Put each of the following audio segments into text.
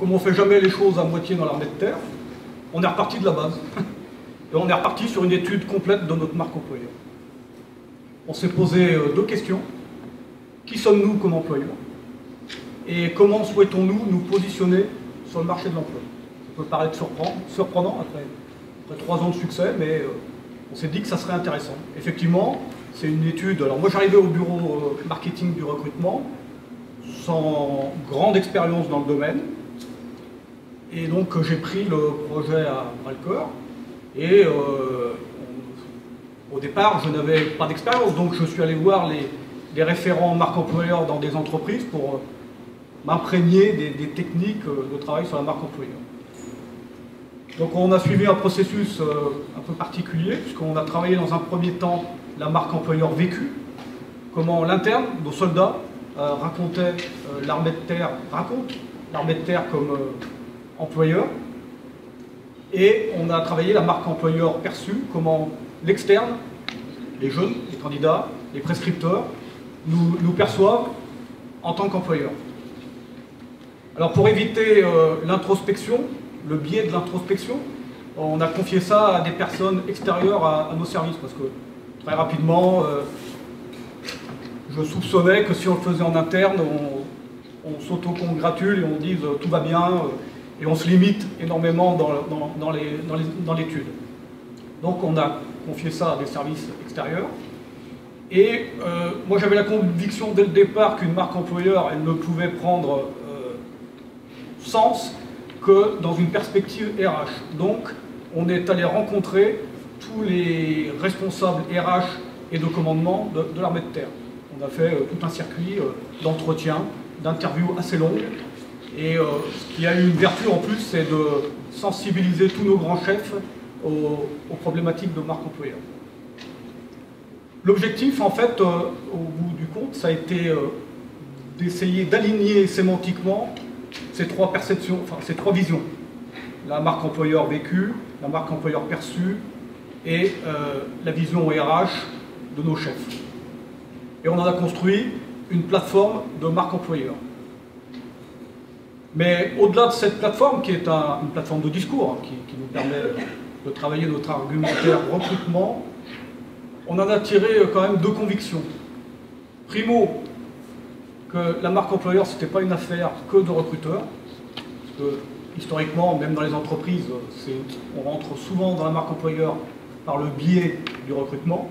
comme on ne fait jamais les choses à moitié dans l'armée de terre, on est reparti de la base. Et on est reparti sur une étude complète de notre marque employeur. On s'est posé deux questions. Qui sommes-nous comme employeur? Et comment souhaitons-nous nous positionner sur le marché de l'emploi? Ça peut paraître surprenant après 3 ans de succès, mais on s'est dit que ça serait intéressant. Effectivement, c'est une étude. Alors moi j'arrivais au bureau marketing du recrutement, sans grande expérience dans le domaine. Et donc j'ai pris le projet à bras-le-corps. Et au départ, je n'avais pas d'expérience, donc je suis allé voir les référents marque employeur dans des entreprises pour m'imprégner des techniques de travail sur la marque employeur. Donc on a suivi un processus un peu particulier, puisqu'on a travaillé dans un premier temps la marque employeur vécue, comment l'interne, nos soldats, racontait l'armée de terre, raconte l'armée de terre comme employeur. Et on a travaillé la marque employeur perçue, comment l'externe, les jeunes, les candidats, les prescripteurs, nous perçoivent en tant qu'employeurs. Alors pour éviter l'introspection, le biais de l'introspection, on a confié ça à des personnes extérieures à nos services, parce que très rapidement, je soupçonnais que si on le faisait en interne, on s'auto-congratule et on dise tout va bien, et on se limite énormément dans l'étude. Donc on a confié ça à des services extérieurs. Et moi j'avais la conviction dès le départ qu'une marque employeur, elle ne pouvait prendre sens que dans une perspective RH. Donc on est allé rencontrer tous les responsables RH et de commandement de l'armée de terre. On a fait tout un circuit d'entretien, d'interviews assez longues. Et ce qui a eu une vertu en plus, c'est de sensibiliser tous nos grands chefs aux problématiques de marque employeur. L'objectif, en fait, au bout du compte, ça a été d'essayer d'aligner sémantiquement ces 3 perceptions, enfin ces 3 visions. La marque employeur vécue, la marque employeur perçue et la vision RH de nos chefs. Et on en a construit une plateforme de marque employeur. Mais au-delà de cette plateforme, qui est une plateforme de discours, qui nous permet de travailler notre argumentaire recrutement, on en a tiré quand même 2 convictions. Primo, que la marque employeur, ce n'était pas une affaire que de recruteurs, parce que historiquement, même dans les entreprises, on rentre souvent dans la marque employeur par le biais du recrutement.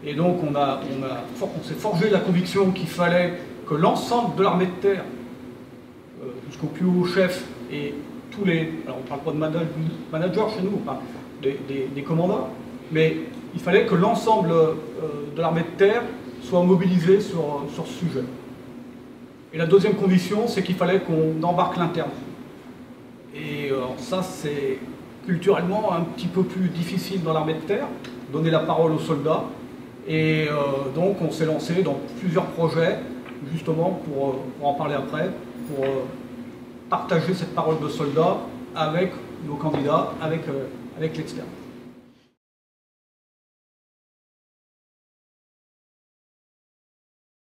Et donc on s'est forgé la conviction qu'il fallait que l'ensemble de l'armée de terre, jusqu'au plus haut chef et tous les... Alors on ne parle pas de managers chez nous, enfin, des commandants, mais il fallait que l'ensemble de l'armée de terre soit mobilisé sur ce sujet. Et la deuxième condition, c'est qu'il fallait qu'on embarque l'interne. Et ça, c'est culturellement un petit peu plus difficile dans l'armée de terre, donner la parole aux soldats. Et donc on s'est lancé dans plusieurs projets, justement pour en parler après, pour partager cette parole de soldat avec nos candidats, avec l'externe.